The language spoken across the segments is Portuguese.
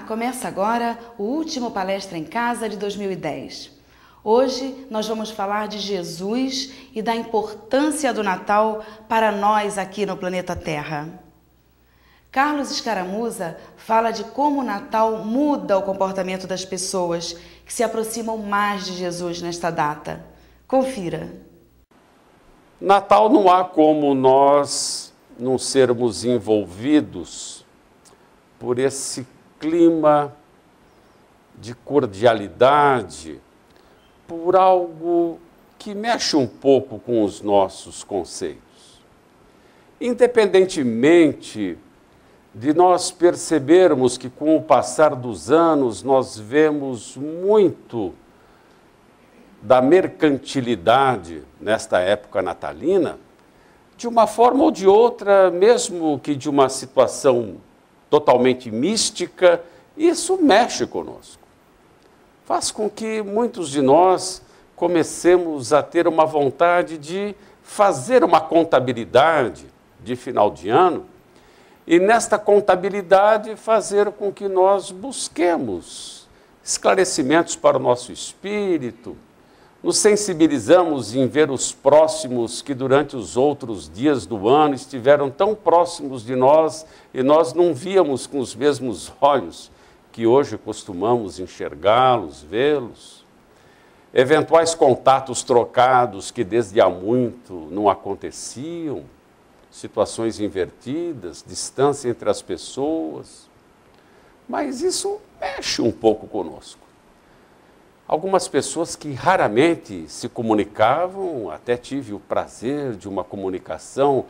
Olá, começa agora o último Palestra em Casa de 2010. Hoje nós vamos falar de Jesus e da importância do Natal para nós aqui no planeta Terra. Carlos Escaramuza fala de como o Natal muda o comportamento das pessoas que se aproximam mais de Jesus nesta data. Confira. Natal não há como nós não sermos envolvidos por esse clima de cordialidade, por algo que mexe um pouco com os nossos conceitos. Independentemente de nós percebermos que com o passar dos anos nós vemos muito da mercantilidade nesta época natalina, de uma forma ou de outra, mesmo que de uma situação totalmente mística, isso mexe conosco. Faz com que muitos de nós comecemos a ter uma vontade de fazer uma contabilidade de final de ano e nesta contabilidade fazer com que nós busquemos esclarecimentos para o nosso espírito, nos sensibilizamos em ver os próximos que durante os outros dias do ano estiveram tão próximos de nós e nós não víamos com os mesmos olhos que hoje costumamos enxergá-los, vê-los. Eventuais contatos trocados que desde há muito não aconteciam, situações invertidas, distância entre as pessoas. Mas isso mexe um pouco conosco. Algumas pessoas que raramente se comunicavam, até tive o prazer de uma comunicação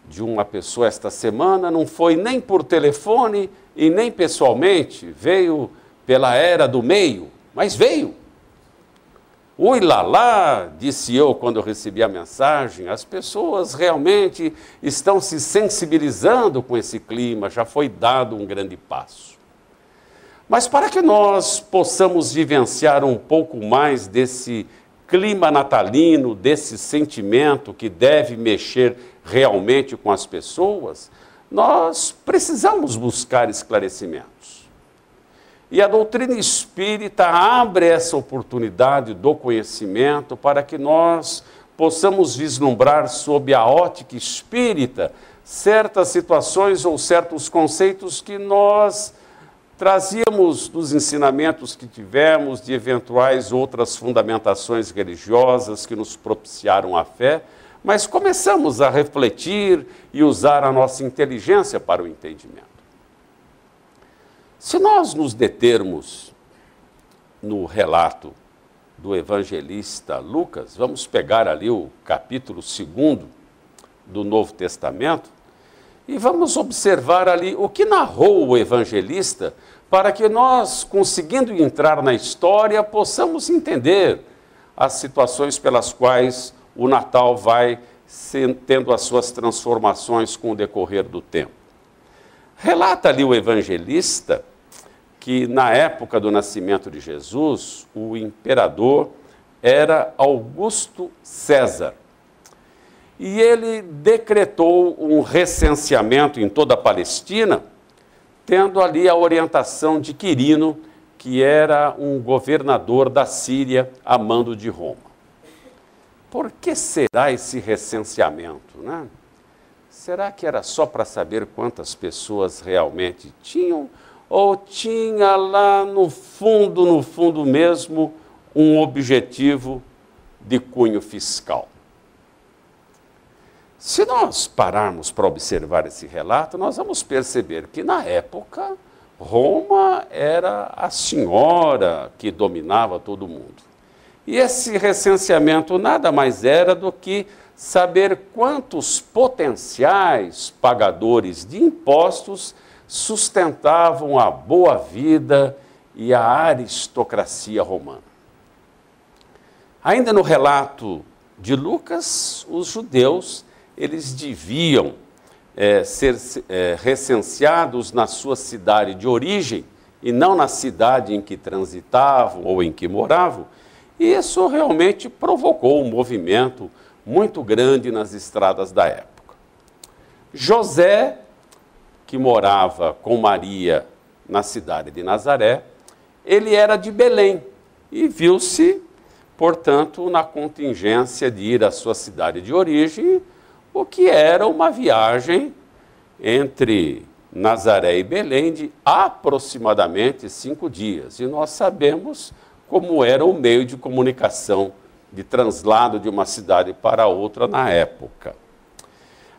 de uma pessoa esta semana, não foi nem por telefone e nem pessoalmente, veio pela era do meio, mas veio. Ui lá lá, disse eu quando eu recebi a mensagem, as pessoas realmente estão se sensibilizando com esse clima, já foi dado um grande passo. Mas para que nós possamos vivenciar um pouco mais desse clima natalino, desse sentimento que deve mexer realmente com as pessoas, nós precisamos buscar esclarecimentos. E a doutrina espírita abre essa oportunidade do conhecimento para que nós possamos vislumbrar sob a ótica espírita certas situações ou certos conceitos que nós trazíamos dos ensinamentos que tivemos, de eventuais outras fundamentações religiosas que nos propiciaram a fé, mas começamos a refletir e usar a nossa inteligência para o entendimento. Se nós nos determos no relato do evangelista Lucas, vamos pegar ali o capítulo 2 do Novo Testamento, e vamos observar ali o que narrou o evangelista para que nós, conseguindo entrar na história, possamos entender as situações pelas quais o Natal vai tendo as suas transformações com o decorrer do tempo. Relata ali o evangelista que na época do nascimento de Jesus, o imperador era Augusto César. E ele decretou um recenseamento em toda a Palestina, tendo ali a orientação de Quirino, que era um governador da Síria a mando de Roma. Por que será esse recenseamento, né? Será que era só para saber quantas pessoas realmente tinham? Ou tinha lá no fundo mesmo, um objetivo de cunho fiscal? Se nós pararmos para observar esse relato, nós vamos perceber que, na época, Roma era a senhora que dominava todo mundo. E esse recenseamento nada mais era do que saber quantos potenciais pagadores de impostos sustentavam a boa vida e a aristocracia romana. Ainda no relato de Lucas, os judeus eles deviam ser recenseados na sua cidade de origem e não na cidade em que transitavam ou em que moravam. E isso realmente provocou um movimento muito grande nas estradas da época. José, que morava com Maria na cidade de Nazaré, ele era de Belém e viu-se, portanto, na contingência de ir à sua cidade de origem, o que era uma viagem entre Nazaré e Belém de aproximadamente 5 dias. E nós sabemos como era o meio de comunicação, de translado de uma cidade para outra na época.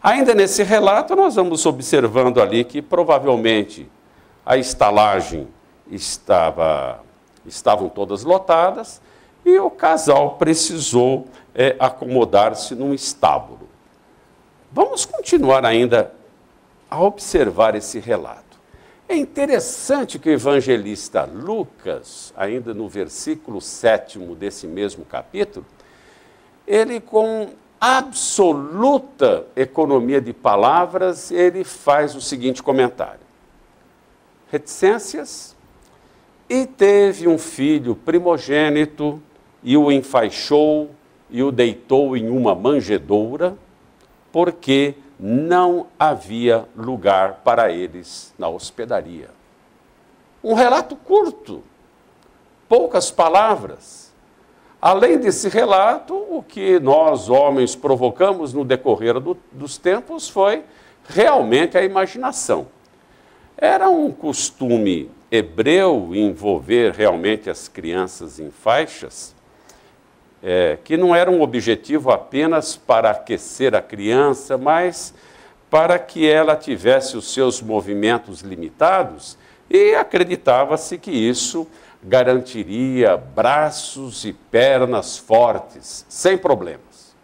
Ainda nesse relato, nós vamos observando ali que provavelmente a estalagem estavam todas lotadas e o casal precisou acomodar-se num estábulo. Vamos continuar ainda a observar esse relato. É interessante que o evangelista Lucas, ainda no versículo 7º desse mesmo capítulo, ele com absoluta economia de palavras, ele faz o seguinte comentário. Reticências, e teve um filho primogênito, e o enfaixou, e o deitou em uma manjedoura, porque não havia lugar para eles na hospedaria. Um relato curto, poucas palavras. Além desse relato, o que nós, homens, provocamos no decorrer dos tempos foi realmente a imaginação. Era um costume hebreu envolver realmente as crianças em faixas, que não era um objetivo apenas para aquecer a criança, mas para que ela tivesse os seus movimentos limitados, e acreditava-se que isso garantiria braços e pernas fortes, sem problemas.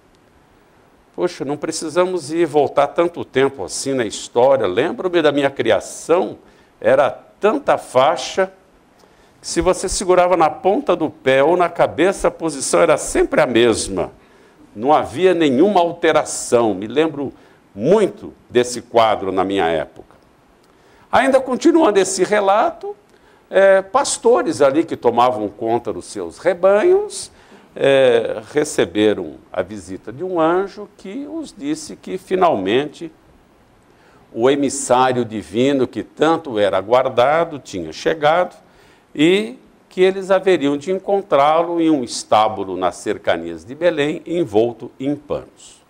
Poxa, não precisamos ir voltar tanto tempo assim na história. Lembro-me da minha criação, era tanta faixa, que se você segurava na ponta do pé ou na cabeça, a posição era sempre a mesma. Não havia nenhuma alteração. Me lembro muito desse quadro na minha época. Ainda continuando esse relato, pastores ali que tomavam conta dos seus rebanhos, receberam a visita de um anjo que os disse que finalmente o emissário divino que tanto era aguardado tinha chegado e que eles haveriam de encontrá-lo em um estábulo nas cercanias de Belém, envolto em panos.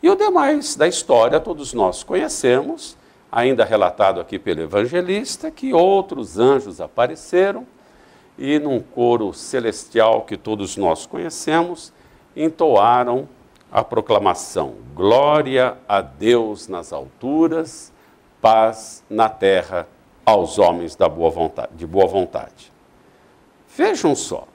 E o demais da história todos nós conhecemos, ainda relatado aqui pelo evangelista, que outros anjos apareceram e num coro celestial que todos nós conhecemos, entoaram a proclamação: glória a Deus nas alturas, paz na terra aos homens de boa vontade. Vejam só,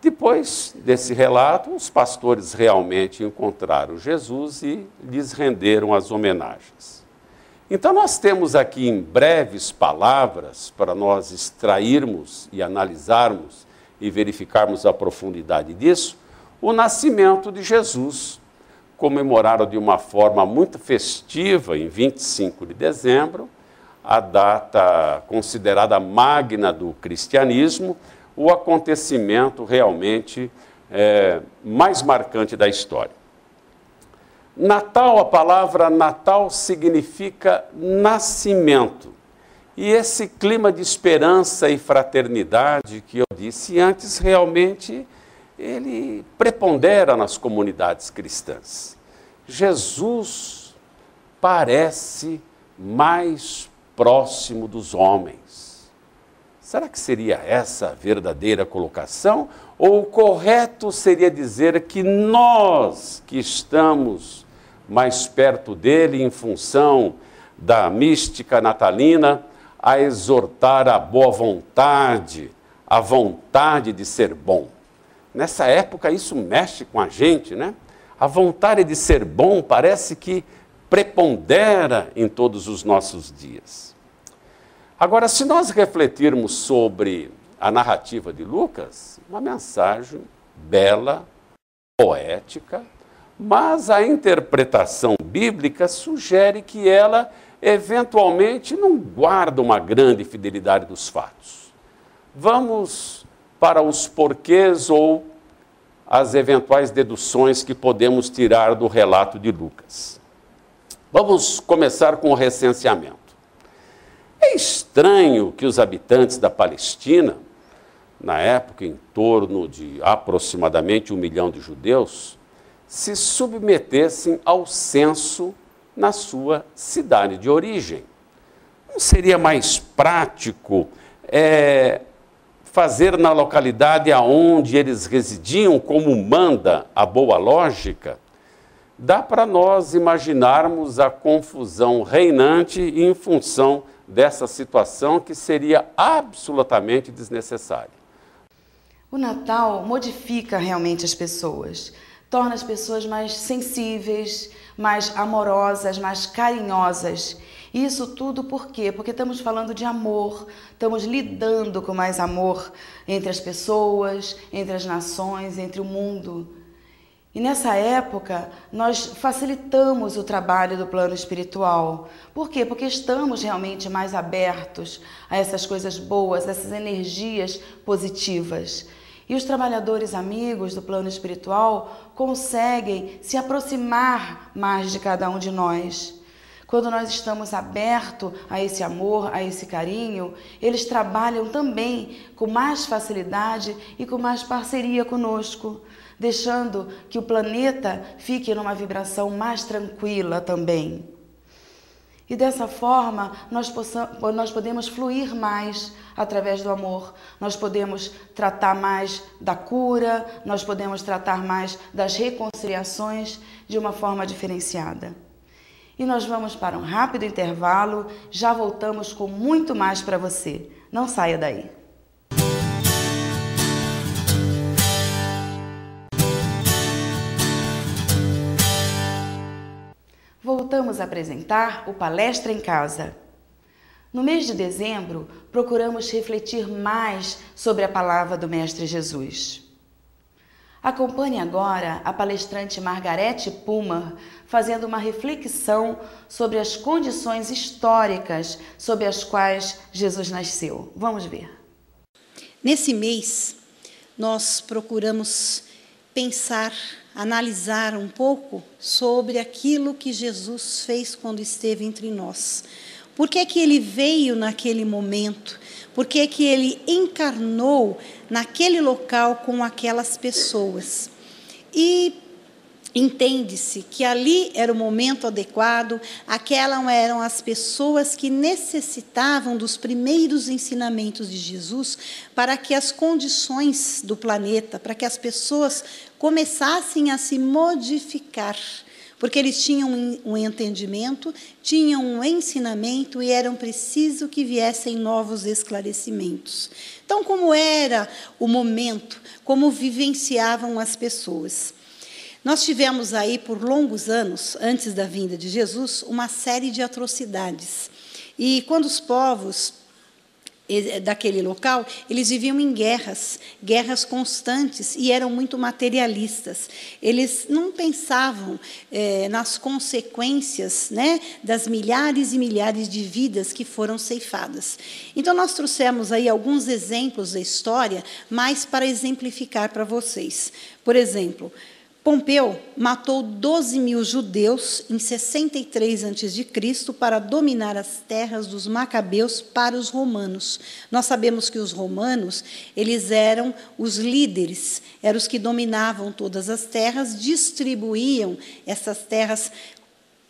depois desse relato, os pastores realmente encontraram Jesus e lhes renderam as homenagens. Então nós temos aqui em breves palavras, para nós extrairmos e analisarmos e verificarmos a profundidade disso, o nascimento de Jesus, comemorado de uma forma muito festiva em 25 de dezembro, a data considerada magna do cristianismo, o acontecimento realmente mais marcante da história. Natal, a palavra Natal significa nascimento. E esse clima de esperança e fraternidade que eu disse antes, realmente, ele prepondera nas comunidades cristãs. Jesus parece mais próximo dos homens. Será que seria essa a verdadeira colocação? Ou o correto seria dizer que nós que estamos mais perto dele em função da mística natalina, a exortar a boa vontade, a vontade de ser bom. Nessa época isso mexe com a gente, né? A vontade de ser bom parece que prepondera em todos os nossos dias. Agora, se nós refletirmos sobre a narrativa de Lucas, uma mensagem bela, poética, mas a interpretação bíblica sugere que ela, eventualmente, não guarda uma grande fidelidade dos fatos. Vamos para os porquês ou as eventuais deduções que podemos tirar do relato de Lucas. Vamos começar com o recenseamento. É estranho que os habitantes da Palestina, na época em torno de aproximadamente 1 milhão de judeus, se submetessem ao censo na sua cidade de origem. Não seria mais prático fazer na localidade aonde eles residiam, como manda a boa lógica? Dá para nós imaginarmos a confusão reinante em função dessa situação que seria absolutamente desnecessária. O Natal modifica realmente as pessoas, torna as pessoas mais sensíveis, mais amorosas, mais carinhosas. Isso tudo por quê? Porque estamos falando de amor, estamos lidando com mais amor entre as pessoas, entre as nações, entre o mundo. E nessa época, nós facilitamos o trabalho do plano espiritual. Por quê? Porque estamos realmente mais abertos a essas coisas boas, essas energias positivas. E os trabalhadores amigos do plano espiritual conseguem se aproximar mais de cada um de nós. Quando nós estamos abertos a esse amor, a esse carinho, eles trabalham também com mais facilidade e com mais parceria conosco, deixando que o planeta fique numa vibração mais tranquila também. E dessa forma, nós podemos fluir mais através do amor, nós podemos tratar mais da cura, nós podemos tratar mais das reconciliações de uma forma diferenciada. E nós vamos para um rápido intervalo, já voltamos com muito mais para você. Não saia daí. Voltamos a apresentar o Palestra em Casa. No mês de dezembro, procuramos refletir mais sobre a palavra do Mestre Jesus. Acompanhe agora a palestrante Margarete Puma fazendo uma reflexão sobre as condições históricas sob as quais Jesus nasceu. Vamos ver. Nesse mês, nós procuramos pensar, analisar um pouco sobre aquilo que Jesus fez quando esteve entre nós. Por que que ele veio naquele momento? Por que que ele encarnou naquele local com aquelas pessoas? E entende-se que ali era o momento adequado, aquelas eram as pessoas que necessitavam dos primeiros ensinamentos de Jesus para que as condições do planeta, para que as pessoas começassem a se modificar, porque eles tinham um entendimento, tinham um ensinamento e eram preciso que viessem novos esclarecimentos. Então, como era o momento, como vivenciavam as pessoas? Nós tivemos aí, por longos anos, antes da vinda de Jesus, uma série de atrocidades. E quando os povos daquele local, eles viviam em guerras constantes e eram muito materialistas. Eles não pensavam nas consequências, né, das milhares e milhares de vidas que foram ceifadas. Então, nós trouxemos aí alguns exemplos da história, mais para exemplificar para vocês. Por exemplo, Pompeu matou 12 mil judeus em 63 a.C. para dominar as terras dos macabeus para os romanos. Nós sabemos que os romanos, eles eram os líderes, eram os que dominavam todas as terras, distribuíam essas terras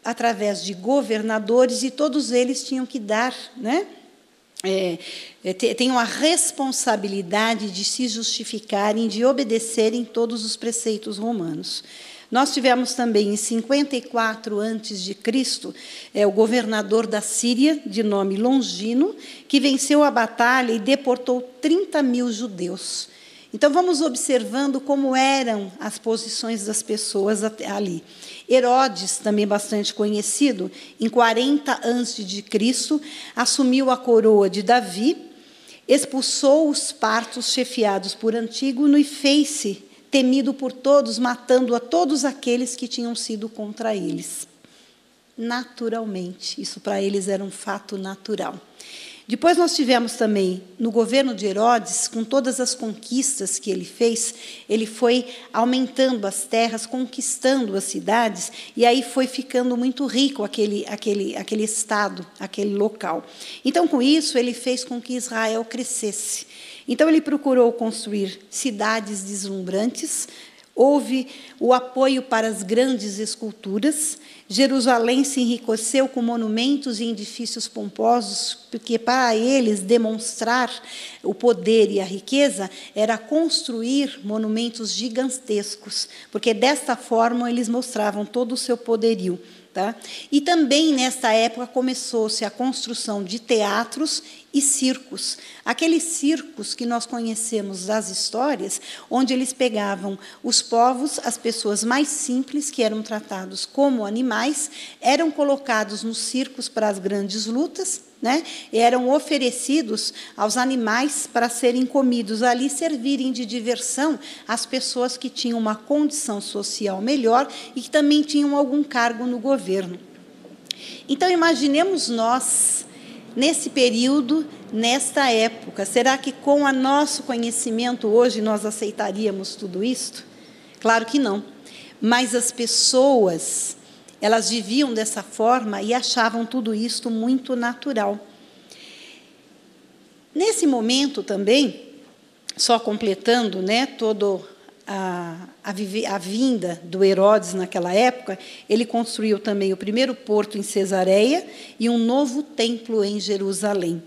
através de governadores e todos eles tinham que dar, né? Tenham a responsabilidade de se justificarem, de obedecerem todos os preceitos romanos. Nós tivemos também, em 54 a.C., o governador da Síria, de nome Longino, que venceu a batalha e deportou 30 mil judeus. Então, vamos observando como eram as posições das pessoas ali. Herodes, também bastante conhecido, em 40 a.C., assumiu a coroa de Davi, expulsou os partos chefiados por Antígono e fez-se temido por todos, matando a todos aqueles que tinham sido contra eles. Naturalmente, isso para eles era um fato natural. Depois nós tivemos também, no governo de Herodes, com todas as conquistas que ele fez, ele foi aumentando as terras, conquistando as cidades, e aí foi ficando muito rico aquele estado, aquele local. Então, com isso, ele fez com que Israel crescesse. Então, ele procurou construir cidades deslumbrantes, houve o apoio para as grandes esculturas. Jerusalém se enriqueceu com monumentos e edifícios pomposos, porque para eles demonstrar o poder e a riqueza era construir monumentos gigantescos, porque desta forma eles mostravam todo o seu poderio. Tá? E também, nesta época, começou-se a construção de teatros e circos. Aqueles circos que nós conhecemos das histórias, onde eles pegavam os povos, as pessoas mais simples, que eram tratados como animais, eram colocados nos circos para as grandes lutas, né? Eram oferecidos aos animais para serem comidos ali, servirem de diversão às pessoas que tinham uma condição social melhor e que também tinham algum cargo no governo. Então, imaginemos nós, nesse período, nesta época, será que com o nosso conhecimento hoje nós aceitaríamos tudo isto? Claro que não. Mas as pessoas, elas viviam dessa forma e achavam tudo isto muito natural. Nesse momento também, só completando, né, toda a vinda do Herodes naquela época, ele construiu também o primeiro porto em Cesareia e um novo templo em Jerusalém.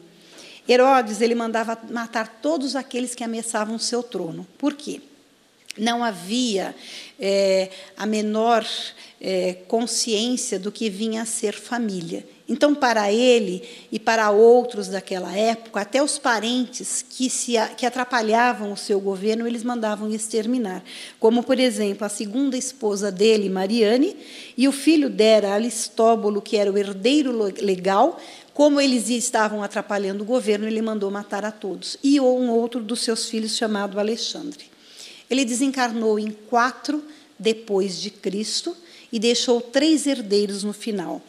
Herodes, ele mandava matar todos aqueles que ameaçavam o seu trono. Por quê? Não havia a menor consciência do que vinha a ser família. Então, para ele e para outros daquela época, até os parentes que atrapalhavam o seu governo, eles mandavam exterminar. Como, por exemplo, a segunda esposa dele, Mariane, e o filho dela, Aristóbulo, que era o herdeiro legal. Como eles estavam atrapalhando o governo, ele mandou matar a todos. E um outro dos seus filhos, chamado Alexandre. Ele desencarnou em 4 depois de Cristo e deixou 3 herdeiros no final.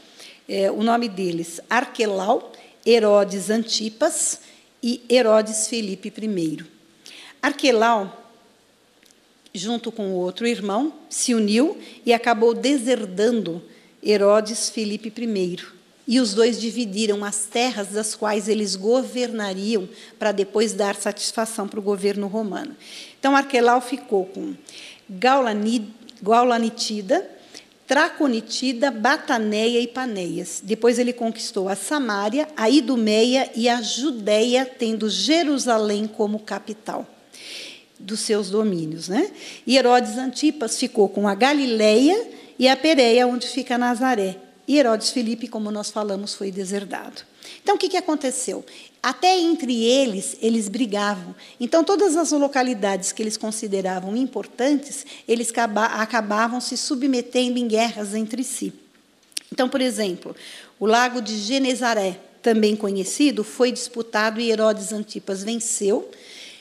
O nome deles, Arquelau, Herodes Antipas e Herodes Filipe I. Arquelau, junto com o outro irmão, se uniu e acabou deserdando Herodes Filipe I. E os dois dividiram as terras das quais eles governariam para depois dar satisfação para o governo romano. Então, Arquelau ficou com Gaulanitida, Traconitida, Bataneia e Paneias. Depois ele conquistou a Samária, a Idumeia e a Judéia, tendo Jerusalém como capital dos seus domínios, né? E Herodes Antipas ficou com a Galileia e a Pérea, onde fica Nazaré. E Herodes Filipe, como nós falamos, foi deserdado. Então, o que aconteceu? Até entre eles brigavam. Então, todas as localidades que eles consideravam importantes, eles acabavam se submetendo em guerras entre si. Então, por exemplo, o lago de Genezaré, também conhecido, foi disputado e Herodes Antipas venceu,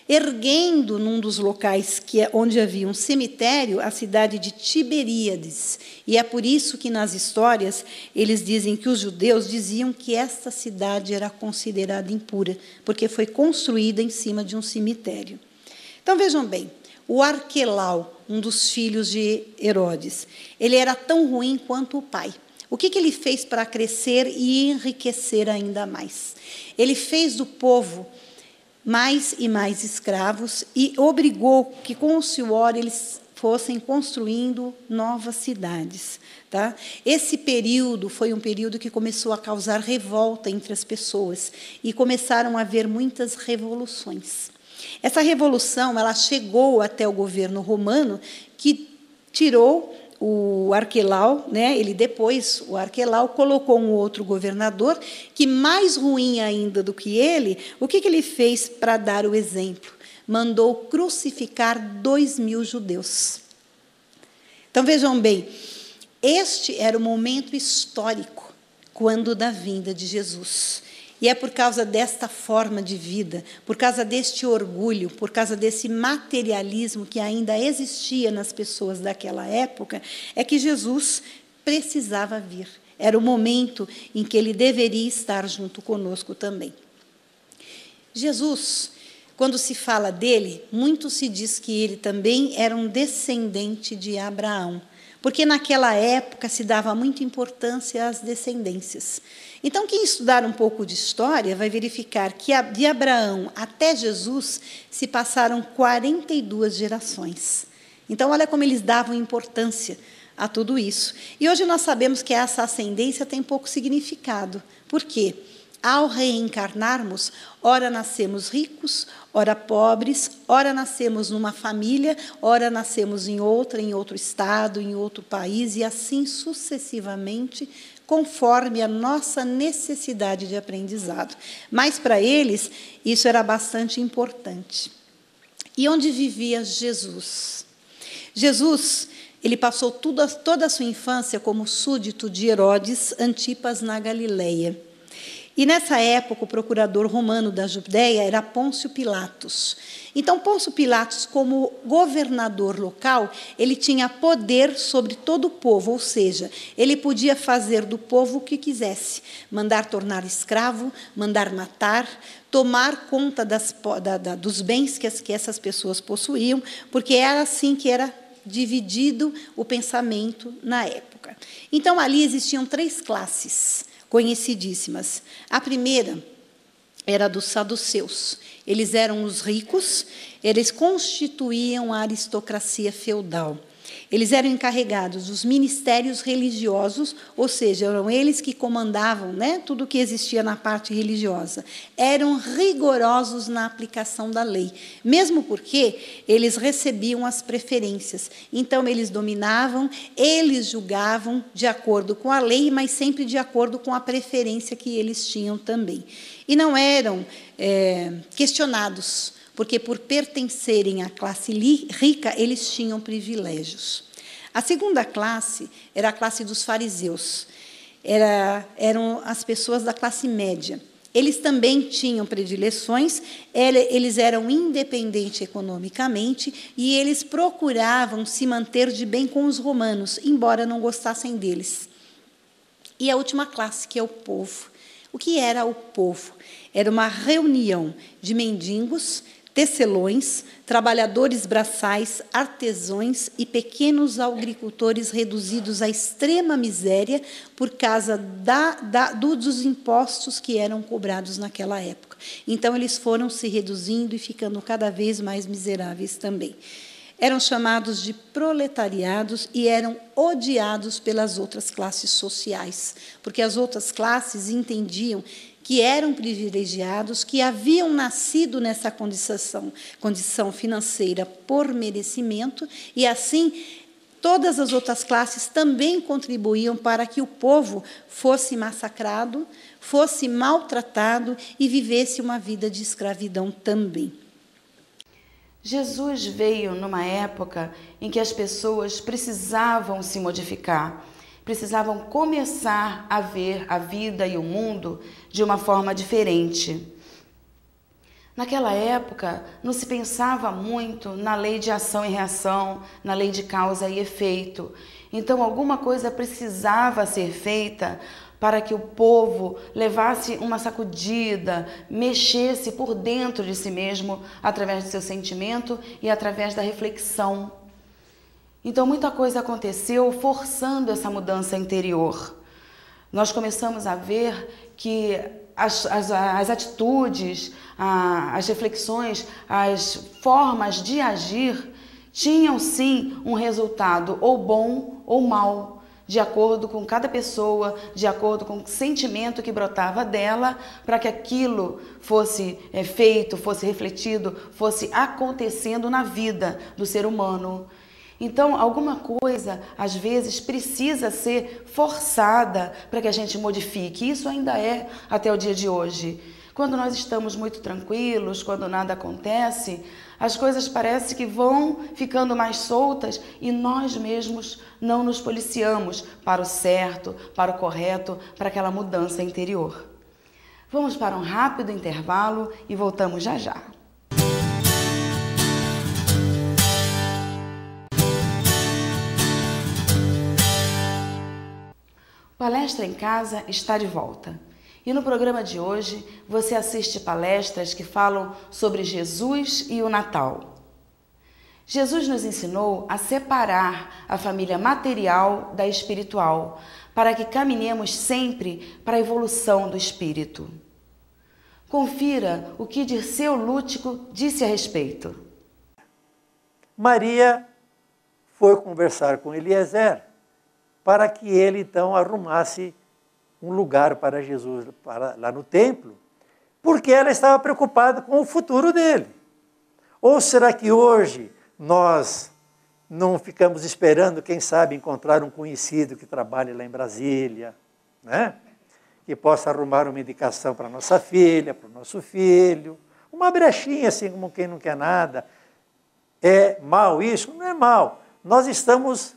erguendo num dos locais onde havia um cemitério a cidade de Tiberíades. E é por isso que nas histórias eles dizem que os judeus diziam que esta cidade era considerada impura, porque foi construída em cima de um cemitério. Então vejam bem, o Arquelau, um dos filhos de Herodes, ele era tão ruim quanto o pai. O que ele fez para crescer e enriquecer ainda mais? Ele fez do povo mais e mais escravos e obrigou que, com o suor, eles fossem construindo novas cidades. Tá? Esse período foi um período que começou a causar revolta entre as pessoas e começaram a haver muitas revoluções. Essa revolução ela chegou até o governo romano, que tirou o Arquelau, né? O Arquelau colocou um outro governador, que mais ruim ainda do que ele, o que ele fez para dar o exemplo? Mandou crucificar 2.000 judeus. Então, vejam bem, este era o momento histórico, quando da vinda de Jesus. E é por causa desta forma de vida, por causa deste orgulho, por causa desse materialismo que ainda existia nas pessoas daquela época, é que Jesus precisava vir. Era o momento em que ele deveria estar junto conosco também. Jesus, quando se fala dele, muito se diz que ele também era um descendente de Abraão, porque naquela época se dava muita importância às descendências. Então, quem estudar um pouco de história vai verificar que de Abraão até Jesus se passaram 42 gerações. Então, olha como eles davam importância a tudo isso. E hoje nós sabemos que essa ascendência tem pouco significado. Por quê? Ao reencarnarmos, ora nascemos ricos, ora pobres, ora nascemos numa família, ora nascemos em outro estado, em outro país, e assim sucessivamente, conforme a nossa necessidade de aprendizado. Mas para eles, isso era bastante importante. E onde vivia Jesus? Jesus, ele passou toda a sua infância como súdito de Herodes Antipas na Galileia. E nessa época, o procurador romano da Judéia era Pôncio Pilatos. Então, Pôncio Pilatos, como governador local, ele tinha poder sobre todo o povo, ou seja, ele podia fazer do povo o que quisesse, mandar tornar escravo, mandar matar, tomar conta dos bens que essas pessoas possuíam, porque era assim que era dividido o pensamento na época. Então, ali existiam 3 classes conhecidíssimas. A primeira era dos saduceus. Eles eram os ricos, eles constituíam a aristocracia feudal. Eles eram encarregados dos ministérios religiosos, ou seja, eram eles que comandavam, né, tudo o que existia na parte religiosa. Eram rigorosos na aplicação da lei, mesmo porque eles recebiam as preferências. Então, eles dominavam, eles julgavam de acordo com a lei, mas sempre de acordo com a preferência que eles tinham também. E não eram questionados, porque, por pertencerem à classe rica, eles tinham privilégios. A segunda classe era a classe dos fariseus. Eram as pessoas da classe média. Eles também tinham predileções, eles eram independentes economicamente e eles procuravam se manter de bem com os romanos, embora não gostassem deles. E a última classe, que é o povo. O que era o povo? Era uma reunião de mendigos, tecelões, trabalhadores braçais, artesãos e pequenos agricultores reduzidos à extrema miséria por causa dos impostos que eram cobrados naquela época. Então, eles foram se reduzindo e ficando cada vez mais miseráveis também. Eram chamados de proletariados e eram odiados pelas outras classes sociais, porque as outras classes entendiam que eram privilegiados, que haviam nascido nessa condição financeira por merecimento, e assim todas as outras classes também contribuíam para que o povo fosse massacrado, fosse maltratado e vivesse uma vida de escravidão também. Jesus veio numa época em que as pessoas precisavam se modificar, precisavam começar a ver a vida e o mundo de uma forma diferente. Naquela época, não se pensava muito na lei de ação e reação, na lei de causa e efeito. Então, alguma coisa precisava ser feita para que o povo levasse uma sacudida, mexesse por dentro de si mesmo, através do seu sentimento e através da reflexão. Então, muita coisa aconteceu forçando essa mudança interior. Nós começamos a ver que as atitudes, as reflexões, as formas de agir tinham, sim, um resultado ou bom ou mau, de acordo com cada pessoa, de acordo com o sentimento que brotava dela, para que aquilo fosse feito, fosse refletido, fosse acontecendo na vida do ser humano. Então, alguma coisa, às vezes, precisa ser forçada para que a gente modifique. Isso ainda é até o dia de hoje. Quando nós estamos muito tranquilos, quando nada acontece, as coisas parecem que vão ficando mais soltas e nós mesmos não nos policiamos para o certo, para o correto, para aquela mudança interior. Vamos para um rápido intervalo e voltamos já já. Palestra em Casa está de volta. E no programa de hoje, você assiste palestras que falam sobre Jesus e o Natal. Jesus nos ensinou a separar a família material da espiritual, para que caminhemos sempre para a evolução do espírito. Confira o que Dirceu Lútico disse a respeito. Maria foi conversar com Eliezer para que ele então arrumasse um lugar para Jesus lá no templo, porque ela estava preocupada com o futuro dele. Ou será que hoje nós não ficamos esperando, quem sabe, encontrar um conhecido que trabalhe lá em Brasília, né? Que possa arrumar uma indicação para a nossa filha, para o nosso filho, uma brechinha assim como quem não quer nada. É mal isso? Não é mal. Nós estamos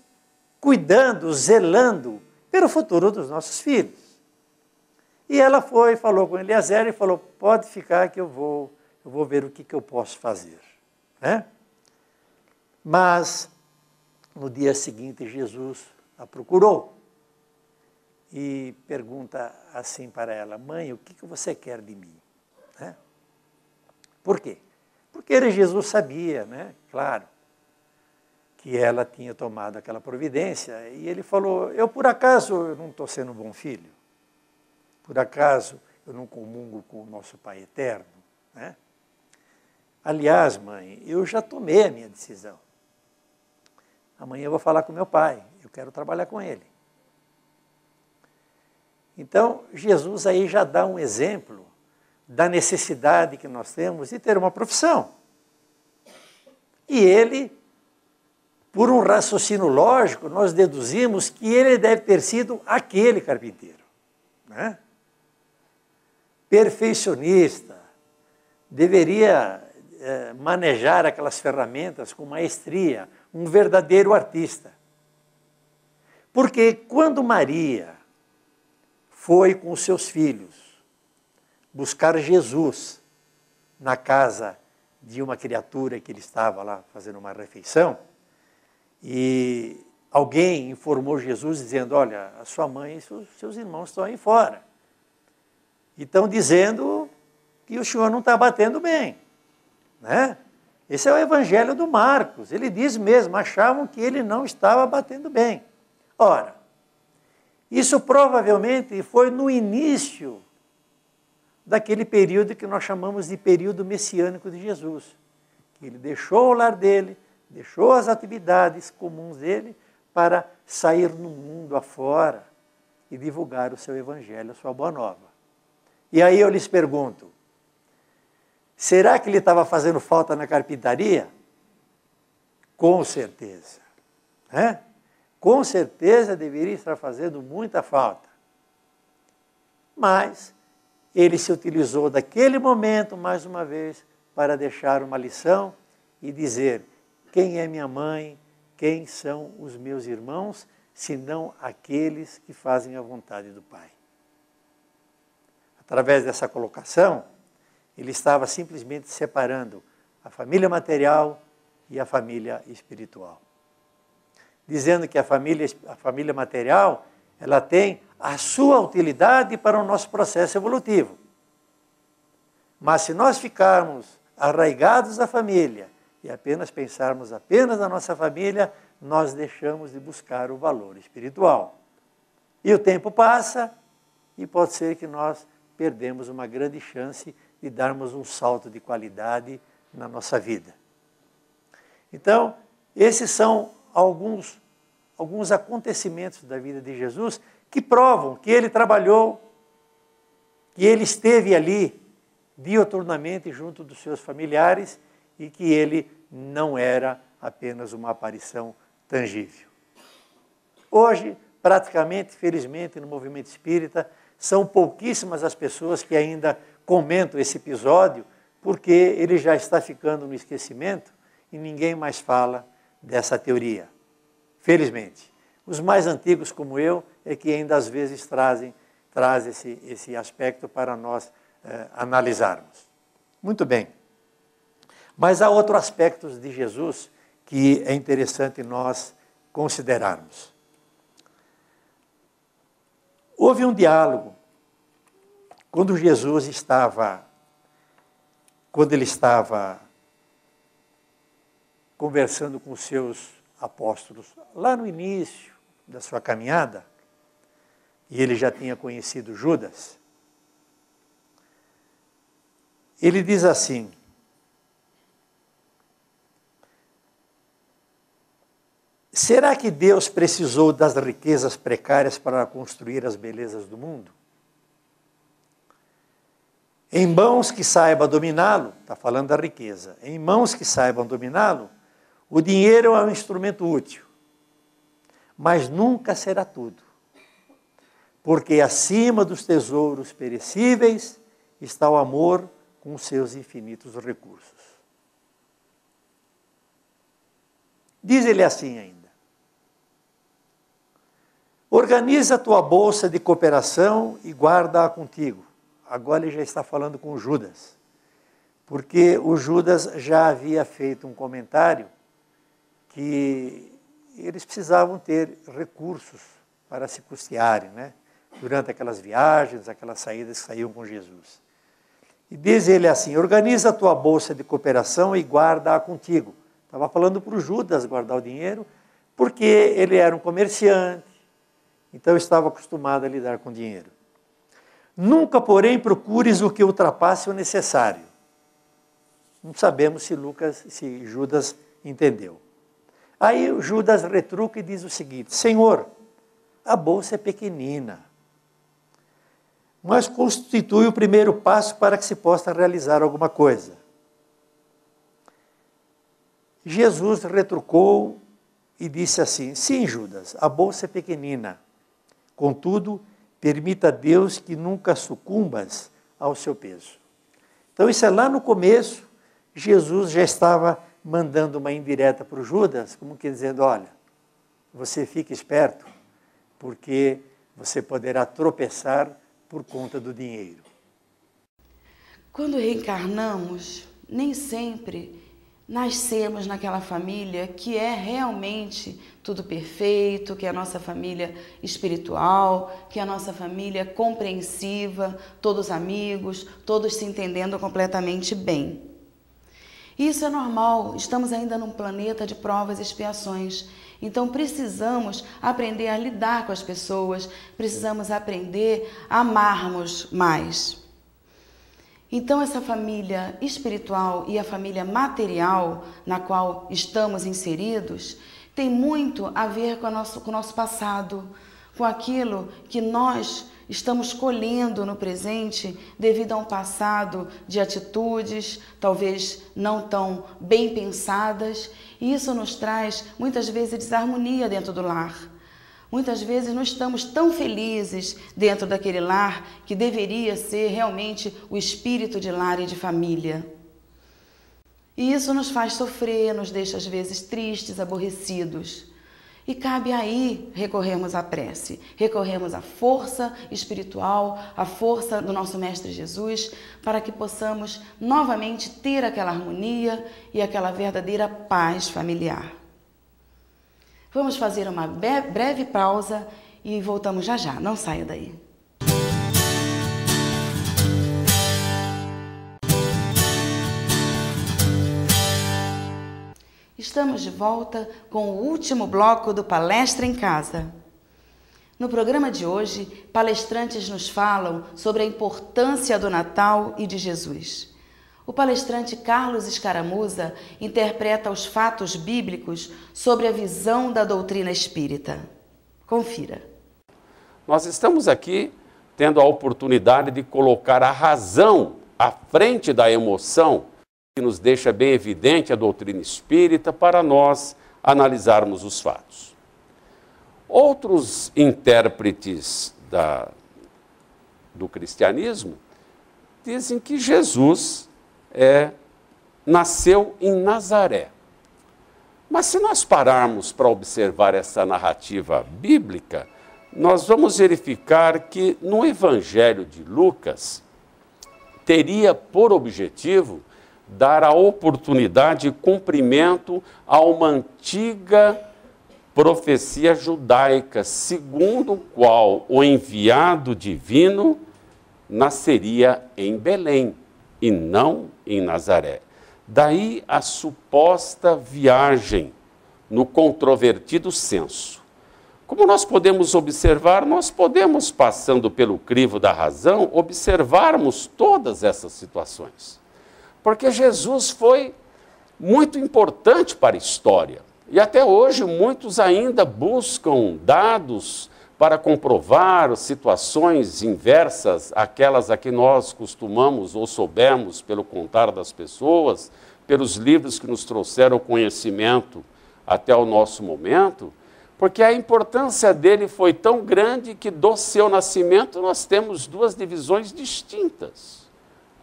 cuidando, zelando pelo futuro dos nossos filhos. E ela foi, falou com Eliezer e falou, pode ficar que eu vou ver o que eu posso fazer, né? Mas, no dia seguinte, Jesus a procurou e pergunta assim para ela, mãe, o que você quer de mim? Né? Por quê? Porque Jesus sabia, né? Claro, que ela tinha tomado aquela providência, e ele falou, por acaso eu não estou sendo um bom filho? Por acaso eu não comungo com o nosso Pai Eterno? Né? Aliás, mãe, eu já tomei a minha decisão. Amanhã eu vou falar com meu pai, eu quero trabalhar com ele. Então, Jesus aí já dá um exemplo da necessidade que nós temos de ter uma profissão. E ele, por um raciocínio lógico, nós deduzimos que ele deve ter sido aquele carpinteiro, né? Perfeccionista, deveria manejar aquelas ferramentas com maestria, um verdadeiro artista. Porque quando Maria foi com os seus filhos buscar Jesus na casa de uma criatura que ele estava lá fazendo uma refeição, e alguém informou Jesus dizendo, olha, a sua mãe e seus irmãos estão aí fora. E estão dizendo que o senhor não está batendo bem, né? Esse é o evangelho do Marcos. Ele diz mesmo, achavam que ele não estava batendo bem. Ora, isso provavelmente foi no início daquele período que nós chamamos de período messiânico de Jesus. Que ele deixou o lar dele, deixou as atividades comuns dele para sair no mundo afora e divulgar o seu evangelho, a sua boa nova. E aí eu lhes pergunto, será que ele estava fazendo falta na carpintaria? Com certeza. Né? Com certeza deveria estar fazendo muita falta. Mas ele se utilizou daquele momento, mais uma vez, para deixar uma lição e dizer, quem é minha mãe, quem são os meus irmãos, senão aqueles que fazem a vontade do Pai. Através dessa colocação, ele estava simplesmente separando a família material e a família espiritual. Dizendo que a família material, ela tem a sua utilidade para o nosso processo evolutivo. Mas se nós ficarmos arraigados à família e apenas pensarmos apenas na nossa família, nós deixamos de buscar o valor espiritual. E o tempo passa e pode ser que nós perdemos uma grande chance de darmos um salto de qualidade na nossa vida. Então, esses são alguns acontecimentos da vida de Jesus que provam que ele trabalhou, que ele esteve ali dioturnamente junto dos seus familiares e que ele não era apenas uma aparição tangível. Hoje, praticamente, felizmente, no movimento espírita, são pouquíssimas as pessoas que ainda comentam esse episódio, porque ele já está ficando no esquecimento e ninguém mais fala dessa teoria. Felizmente. Os mais antigos, como eu, é que ainda às vezes trazem esse aspecto para nós analisarmos. Muito bem. Mas há outros aspectos de Jesus que é interessante nós considerarmos. Houve um diálogo quando ele estava conversando com os seus apóstolos, lá no início da sua caminhada, e ele já tinha conhecido Judas, ele diz assim: será que Deus precisou das riquezas precárias para construir as belezas do mundo? Em mãos que saibam dominá-lo, está falando da riqueza, em mãos que saibam dominá-lo, o dinheiro é um instrumento útil, mas nunca será tudo, porque acima dos tesouros perecíveis está o amor com seus infinitos recursos. Diz ele assim ainda: organiza a tua bolsa de cooperação e guarda-a contigo. Agora ele já está falando com Judas, porque o Judas já havia feito um comentário que eles precisavam ter recursos para se custearem, né? Durante aquelas viagens, aquelas saídas que saíam com Jesus. E diz ele assim: organiza a tua bolsa de cooperação e guarda-a contigo. Estava falando para o Judas guardar o dinheiro, porque ele era um comerciante, então estava acostumado a lidar com dinheiro. Nunca, porém, procures o que ultrapasse o necessário. Não sabemos se Judas entendeu. Aí o Judas retruca e diz o seguinte: Senhor, a bolsa é pequenina, mas constitui o primeiro passo para que se possa realizar alguma coisa. Jesus retrucou e disse assim: sim, Judas, a bolsa é pequenina, contudo, permita a Deus que nunca sucumbas ao seu peso. Então isso é lá no começo, Jesus já estava mandando uma indireta para o Judas, como que dizendo: olha, você fique esperto, porque você poderá tropeçar por conta do dinheiro. Quando reencarnamos, nem sempre nascemos naquela família que é realmente tudo perfeito, que é a nossa família espiritual, que é a nossa família compreensiva, todos amigos, todos se entendendo completamente bem. Isso é normal, estamos ainda num planeta de provas e expiações, então precisamos aprender a lidar com as pessoas, precisamos aprender a amarmos mais. Então essa família espiritual e a família material na qual estamos inseridos tem muito a ver com o nosso passado, com aquilo que nós estamos colhendo no presente devido a um passado de atitudes talvez não tão bem pensadas, e isso nos traz muitas vezes desarmonia dentro do lar. Muitas vezes não estamos tão felizes dentro daquele lar que deveria ser realmente o espírito de lar e de família. E isso nos faz sofrer, nos deixa às vezes tristes, aborrecidos. E cabe aí recorrermos à prece, recorrermos à força espiritual, à força do nosso Mestre Jesus, para que possamos novamente ter aquela harmonia e aquela verdadeira paz familiar. Vamos fazer uma breve pausa e voltamos já já, não saia daí. Estamos de volta com o último bloco do Palestra em Casa. No programa de hoje, palestrantes nos falam sobre a importância do Natal e de Jesus. O palestrante Carlos Escaramuza interpreta os fatos bíblicos sobre a visão da doutrina espírita. Confira. Nós estamos aqui tendo a oportunidade de colocar a razão à frente da emoção, que nos deixa bem evidente a doutrina espírita para nós analisarmos os fatos. Outros intérpretes do cristianismo dizem que Jesus nasceu em Nazaré. Mas se nós pararmos para observar essa narrativa bíblica, nós vamos verificar que no Evangelho de Lucas teria por objetivo dar a oportunidade de cumprimento a uma antiga profecia judaica, segundo o qual o enviado divino nasceria em Belém e não em Nazaré. Daí a suposta viagem no controvertido censo. Como nós podemos observar, nós podemos, passando pelo crivo da razão, observarmos todas essas situações. Porque Jesus foi muito importante para a história. E até hoje muitos ainda buscam dados para comprovar situações inversas àquelas a que nós costumamos ou soubemos pelo contar das pessoas, pelos livros que nos trouxeram conhecimento até o nosso momento, porque a importância dele foi tão grande que do seu nascimento nós temos duas divisões distintas,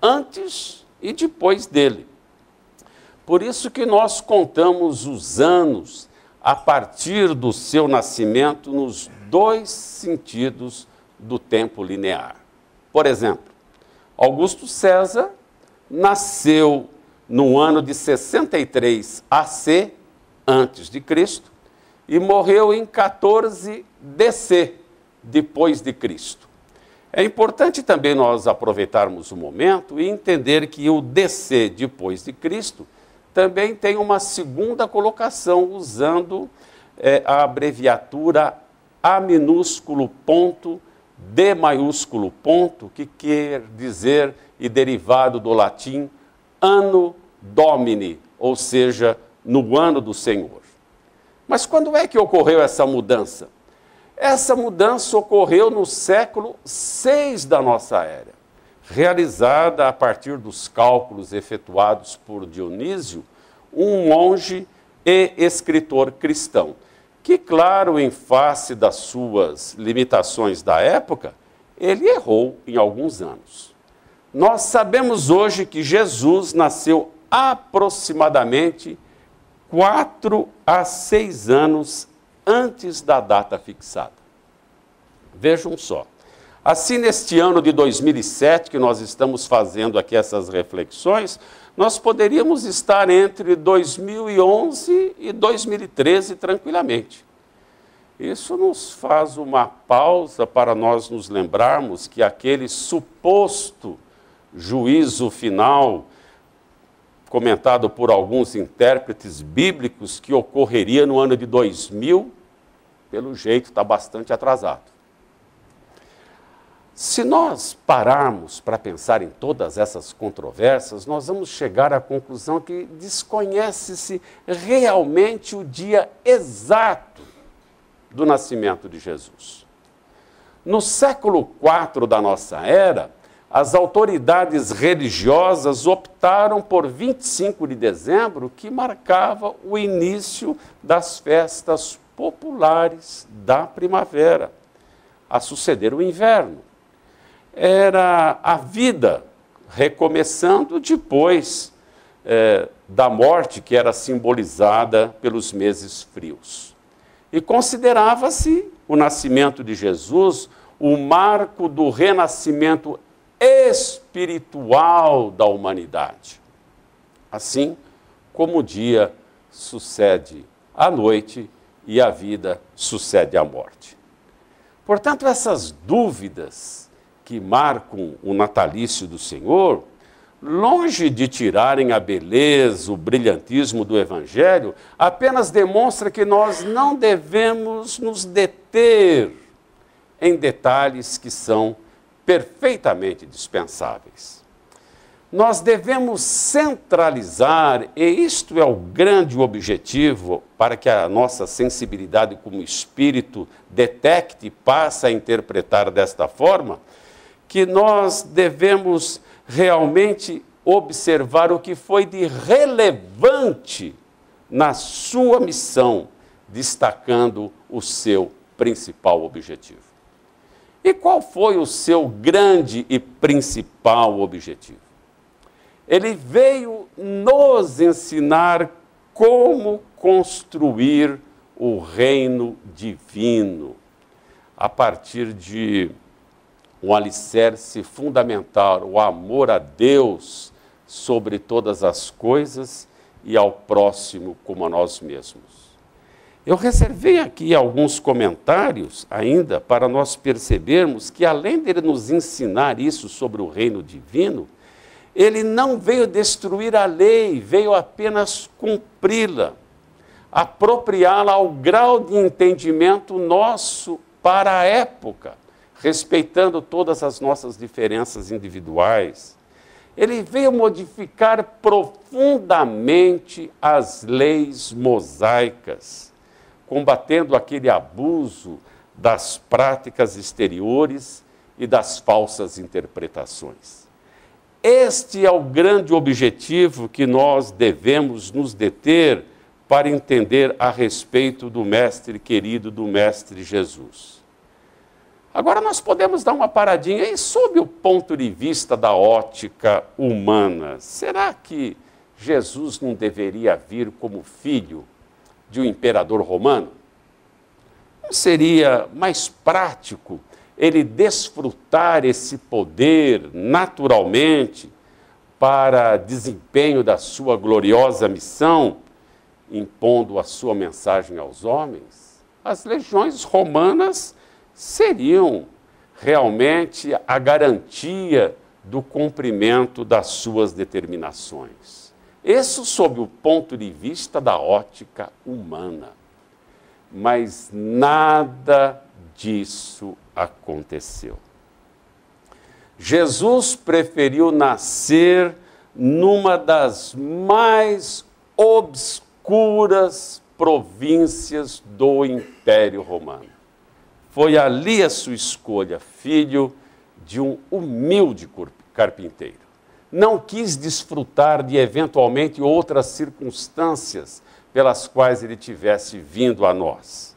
antes e depois dele. Por isso que nós contamos os anos a partir do seu nascimento nos dois sentidos do tempo linear. Por exemplo, Augusto César nasceu no ano de 63 AC, antes de Cristo, e morreu em 14 DC, depois de Cristo. É importante também nós aproveitarmos o momento e entender que o DC, depois de Cristo, também tem uma segunda colocação, usando a abreviatura A minúsculo ponto, D maiúsculo ponto, que quer dizer, e derivado do latim, Anno Domini, ou seja, no ano do Senhor. Mas quando é que ocorreu essa mudança? Essa mudança ocorreu no século VI da nossa era, realizada a partir dos cálculos efetuados por Dionísio, um monge e escritor cristão, que, claro, em face das suas limitações da época, ele errou em alguns anos. Nós sabemos hoje que Jesus nasceu aproximadamente 4 a 6 anos antes da data fixada. Vejam só. Assim, neste ano de 2007, que nós estamos fazendo aqui essas reflexões, nós poderíamos estar entre 2011 e 2013 tranquilamente. Isso nos faz uma pausa para nós nos lembrarmos que aquele suposto juízo final, comentado por alguns intérpretes bíblicos, que ocorreria no ano de 2000, pelo jeito está bastante atrasado. Se nós pararmos para pensar em todas essas controvérsias, nós vamos chegar à conclusão que desconhece-se realmente o dia exato do nascimento de Jesus. No século IV da nossa era, as autoridades religiosas optaram por 25 de dezembro, que marcava o início das festas populares da primavera, a suceder o inverno. Era a vida recomeçando depois da morte, que era simbolizada pelos meses frios. E considerava-se o nascimento de Jesus o marco do renascimento espiritual da humanidade. Assim como o dia sucede à noite e a vida sucede à morte. Portanto, essas dúvidas que marcam o natalício do Senhor, longe de tirarem a beleza, o brilhantismo do Evangelho, apenas demonstra que nós não devemos nos deter em detalhes que são perfeitamente dispensáveis. Nós devemos centralizar, e isto é o grande objetivo, para que a nossa sensibilidade como espírito detecte e passe a interpretar desta forma, que nós devemos realmente observar o que foi de relevante na sua missão, destacando o seu principal objetivo. E qual foi o seu grande e principal objetivo? Ele veio nos ensinar como construir o reino divino, a partir de um alicerce fundamental, o amor a Deus sobre todas as coisas e ao próximo como a nós mesmos. Eu reservei aqui alguns comentários ainda para nós percebermos que, além dele nos ensinar isso sobre o reino divino, ele não veio destruir a lei, veio apenas cumpri-la, apropriá-la ao grau de entendimento nosso para a época, respeitando todas as nossas diferenças individuais. Ele veio modificar profundamente as leis mosaicas, combatendo aquele abuso das práticas exteriores e das falsas interpretações. Este é o grande objetivo que nós devemos nos deter para entender a respeito do Mestre querido, do Mestre Jesus. Agora nós podemos dar uma paradinha aí sob o ponto de vista da ótica humana. Será que Jesus não deveria vir como filho de um imperador romano? Não seria mais prático ele desfrutar esse poder naturalmente para desempenho da sua gloriosa missão, impondo a sua mensagem aos homens? As legiões romanas seriam realmente a garantia do cumprimento das suas determinações. Isso sob o ponto de vista da ótica humana. Mas nada disso aconteceu. Jesus preferiu nascer numa das mais obscuras províncias do Império Romano. Foi ali a sua escolha, filho de um humilde carpinteiro. Não quis desfrutar de eventualmente outras circunstâncias pelas quais ele tivesse vindo a nós.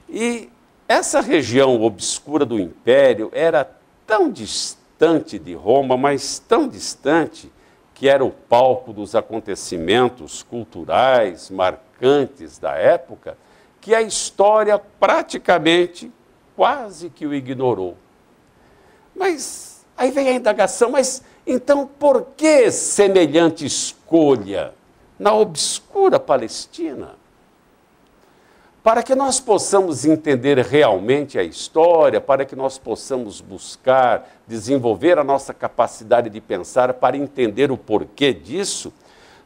E essa região obscura do Império era tão distante de Roma, mas tão distante, que era o palco dos acontecimentos culturais marcantes da época, que a história praticamente quase que o ignorou. Mas aí vem a indagação, mas então por que semelhante escolha na obscura Palestina? Para que nós possamos entender realmente a história, para que nós possamos buscar, desenvolver a nossa capacidade de pensar para entender o porquê disso,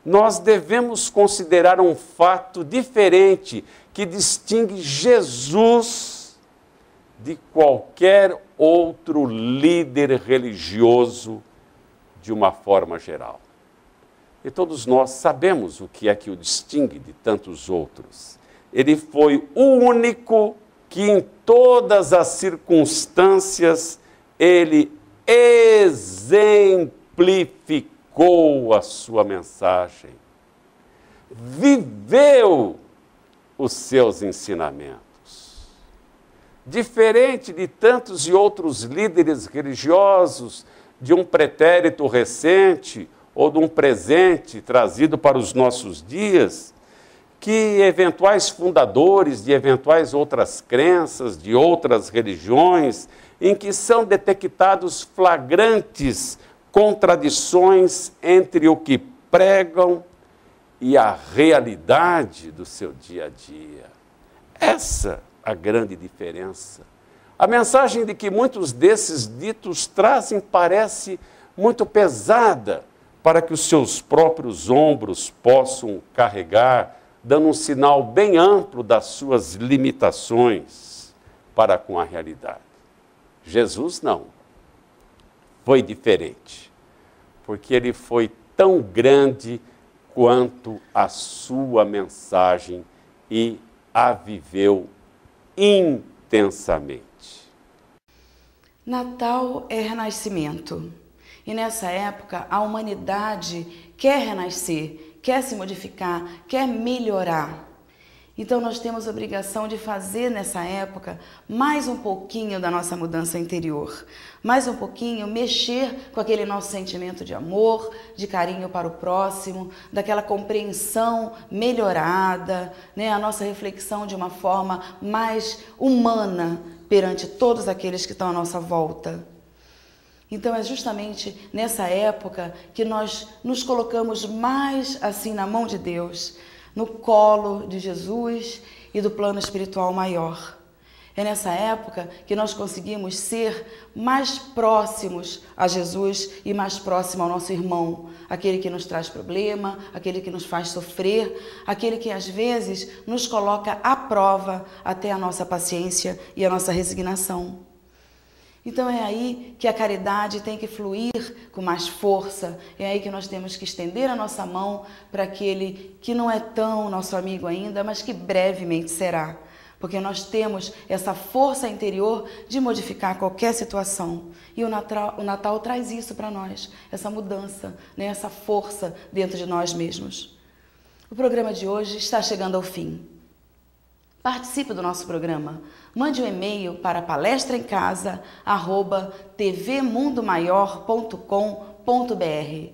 nós devemos considerar um fato diferente que distingue Jesus de qualquer outro líder religioso de uma forma geral. E todos nós sabemos o que é que o distingue de tantos outros. Ele foi o único que em todas as circunstâncias ele exemplificou a sua mensagem, viveu os seus ensinamentos. Diferente de tantos e outros líderes religiosos de um pretérito recente ou de um presente trazido para os nossos dias, que eventuais fundadores de eventuais outras crenças, de outras religiões, em que são detectados flagrantes contradições entre o que pregam e a realidade do seu dia a dia. Essa a grande diferença. A mensagem de que muitos desses ditos trazem parece muito pesada para que os seus próprios ombros possam carregar, dando um sinal bem amplo das suas limitações para com a realidade. Jesus não. Foi diferente, porque ele foi tão grande quanto a sua mensagem e a viveu intensamente. Natal é renascimento. E nessa época a humanidade quer renascer, quer se modificar, quer melhorar. Então nós temos a obrigação de fazer nessa época mais um pouquinho da nossa mudança interior, mais um pouquinho mexer com aquele nosso sentimento de amor, de carinho para o próximo, daquela compreensão melhorada, né? A nossa reflexão de uma forma mais humana perante todos aqueles que estão à nossa volta. Então é justamente nessa época que nós nos colocamos mais assim na mão de Deus, no colo de Jesus, e do plano espiritual maior. É nessa época que nós conseguimos ser mais próximos a Jesus e mais próximo ao nosso irmão, aquele que nos traz problema, aquele que nos faz sofrer, aquele que às vezes nos coloca à prova até a nossa paciência e a nossa resignação. Então é aí que a caridade tem que fluir com mais força, é aí que nós temos que estender a nossa mão para aquele que não é tão nosso amigo ainda, mas que brevemente será. Porque nós temos essa força interior de modificar qualquer situação. E o Natal traz isso para nós, essa mudança, né? Essa força dentro de nós mesmos. O programa de hoje está chegando ao fim. Participe do nosso programa. Mande um e-mail para palestraemcasa@tvmundomaior.com.br.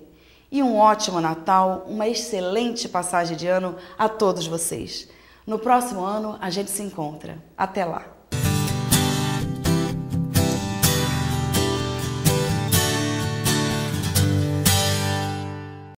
E um ótimo Natal, uma excelente passagem de ano a todos vocês. No próximo ano, a gente se encontra. Até lá!